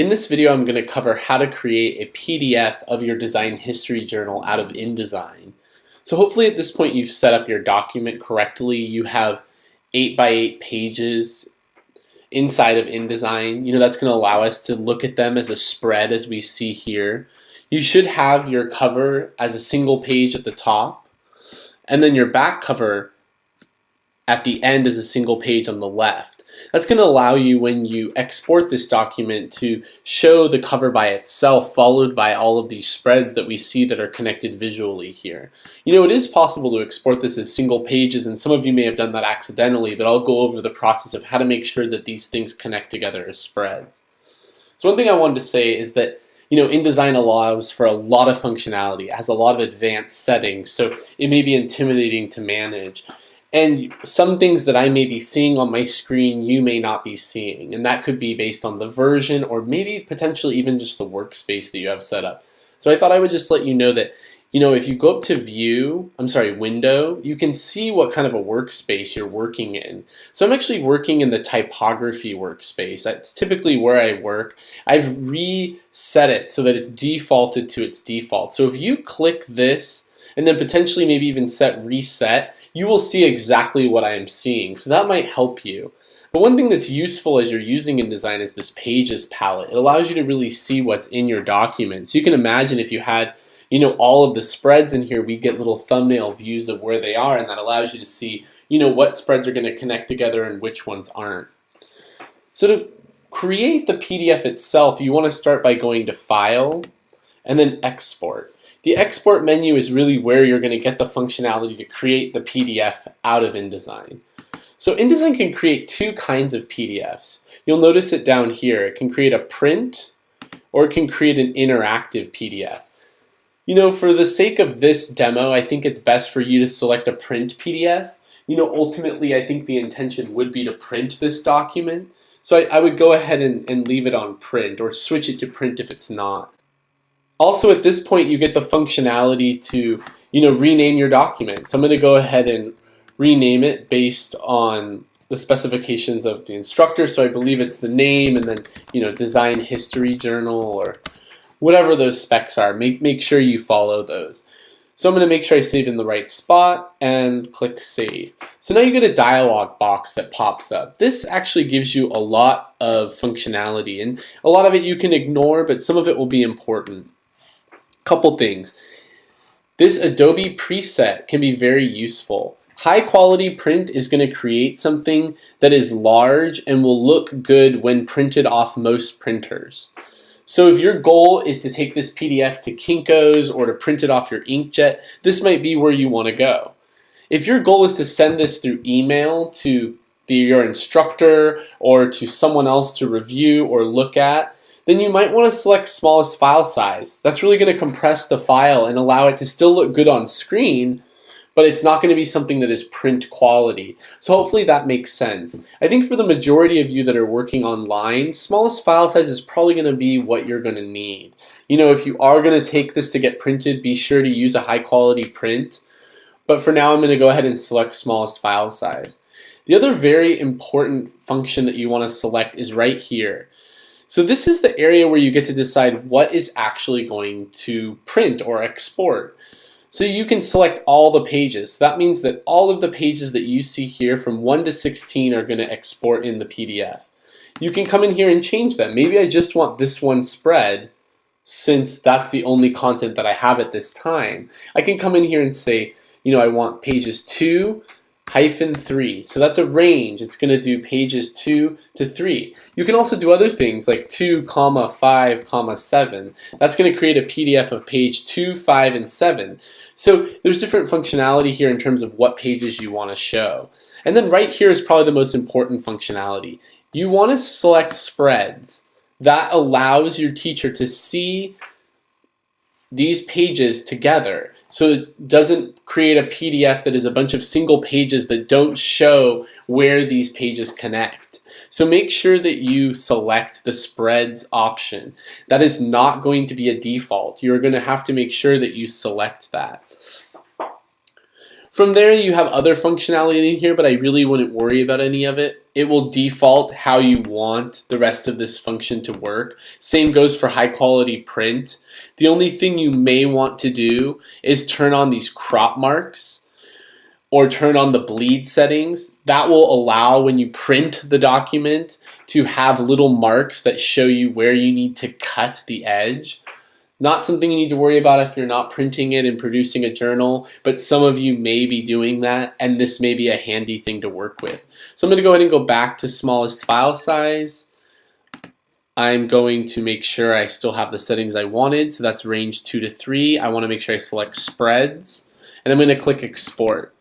In this video, I'm going to cover how to create a PDF of your design history journal out of InDesign. So hopefully at this point you've set up your document correctly. You have 8 by 8 pages inside of InDesign. That's going to allow us to look at them as a spread as we see here. You should have your cover as a single page at the top, and then your back cover at the end is a single page on the left. That's going to allow you, when you export this document, to show the cover by itself, followed by all of these spreads that we see that are connected visually here. It is possible to export this as single pages, and some of you may have done that accidentally, but I'll go over the process of how to make sure that these things connect together as spreads. So one thing I wanted to say is that InDesign allows for a lot of functionality. It has a lot of advanced settings, so it may be intimidating to manage. And some things that I may be seeing on my screen you may not be seeing, and that could be based on the version or maybe potentially even just the workspace that you have set up. So I thought I would just let you know that if you go up to Window, you can see what kind of a workspace you're working in. So I'm actually working in the typography workspace. That's typically where I work. I've reset it so that it's defaulted to its default. So if you click this and then potentially maybe even set reset, you will see exactly what I am seeing. So that might help you. But one thing that's useful as you're using InDesign is this pages palette. It allows you to really see what's in your document. So you can imagine if you had all of the spreads in here, we get little thumbnail views of where they are, and that allows you to see what spreads are going to connect together and which ones aren't. So to create the PDF itself, you want to start by going to File and then Export. The export menu is really where you're going to get the functionality to create the PDF out of InDesign. So InDesign can create two kinds of PDFs. You'll notice it down here. It can create a print or it can create an interactive PDF. For the sake of this demo, I think it's best for you to select a print PDF. Ultimately, I think the intention would be to print this document. So I would go ahead and leave it on print or switch it to print if it's not. Also, at this point, you get the functionality to, rename your document. So I'm going to go ahead and rename it based on the specifications of the instructor. So I believe it's the name and then, design history journal or whatever those specs are. Make sure you follow those. So I'm going to make sure I save in the right spot and click Save. So now you get a dialog box that pops up. This actually gives you a lot of functionality, and a lot of it you can ignore, but some of it will be important. Couple things. This Adobe preset can be very useful. High quality print is going to create something that is large and will look good when printed off most printers. So if your goal is to take this PDF to Kinko's or to print it off your inkjet, this might be where you want to go. If your goal is to send this through email to your instructor or to someone else to review or look at, then you might want to select smallest file size. That's really going to compress the file and allow it to still look good on screen, but it's not going to be something that is print quality. So hopefully that makes sense. I think for the majority of you that are working online, smallest file size is probably going to be what you're going to need. If you are going to take this to get printed, be sure to use a high quality print. But for now, I'm going to go ahead and select smallest file size. The other very important function that you want to select is right here. So this is the area where you get to decide what is actually going to print or export. So you can select all the pages. So that means that all of the pages that you see here from 1 to 16 are going to export in the PDF. You can come in here and change them. Maybe I just want this one spread since that's the only content that I have at this time. I can come in here and say, I want pages 2-3. So that's a range. It's going to do pages 2 to 3. You can also do other things like 2, 5, 7. That's going to create a PDF of page 2, 5, and 7. So there's different functionality here in terms of what pages you want to show. And then right here is probably the most important functionality. You want to select spreads. That allows your teacher to see these pages together. So it doesn't create a PDF that is a bunch of single pages that don't show where these pages connect. So make sure that you select the spreads option. That is not going to be a default. You're going to have to make sure that you select that. From there, you have other functionality in here, but I really wouldn't worry about any of it. it will default how you want the rest of this function to work. Same goes for high quality print. The only thing you may want to do is turn on these crop marks or turn on the bleed settings. That will allow when you print the document to have little marks that show you where you need to cut the edge. Not something you need to worry about if you're not printing it and producing a journal, but some of you may be doing that, and this may be a handy thing to work with. So I'm going to go ahead and go back to smallest file size. I'm going to make sure I still have the settings I wanted, so that's range 2 to 3. I want to make sure I select spreads, and I'm going to click export.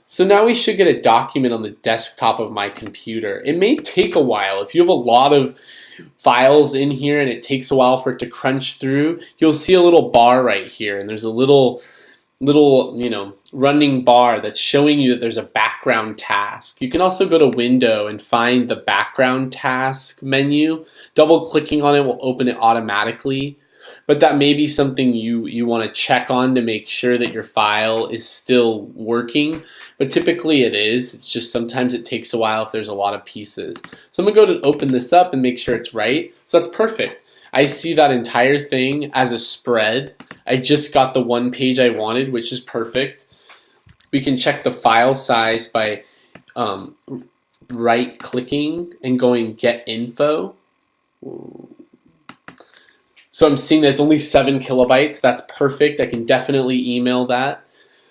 So now we should get a document on the desktop of my computer. It may take a while. If you have a lot of files in here and it takes a while for it to crunch through, you'll see a little bar right here, and there's a little running bar that's showing you that there's a background task. You can also go to Window and find the background task menu. Double clicking on it will open it automatically. But that may be something you want to check on to make sure that your file is still working. But typically it is. It's just sometimes it takes a while if there's a lot of pieces. So I'm going to go to open this up and make sure it's right. So that's perfect. I see that entire thing as a spread. I just got the one page I wanted, which is perfect. We can check the file size by right-clicking and going Get Info. So I'm seeing that it's only 7 kilobytes. That's perfect. I can definitely email that.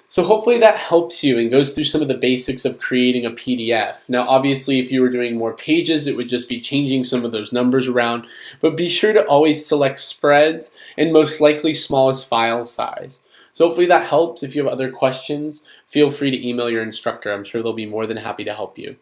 So hopefully that helps you and goes through some of the basics of creating a PDF. Now obviously if you were doing more pages, it would just be changing some of those numbers around, but be sure to always select spreads and most likely smallest file size. So hopefully that helps. If you have other questions, feel free to email your instructor. I'm sure they'll be more than happy to help you.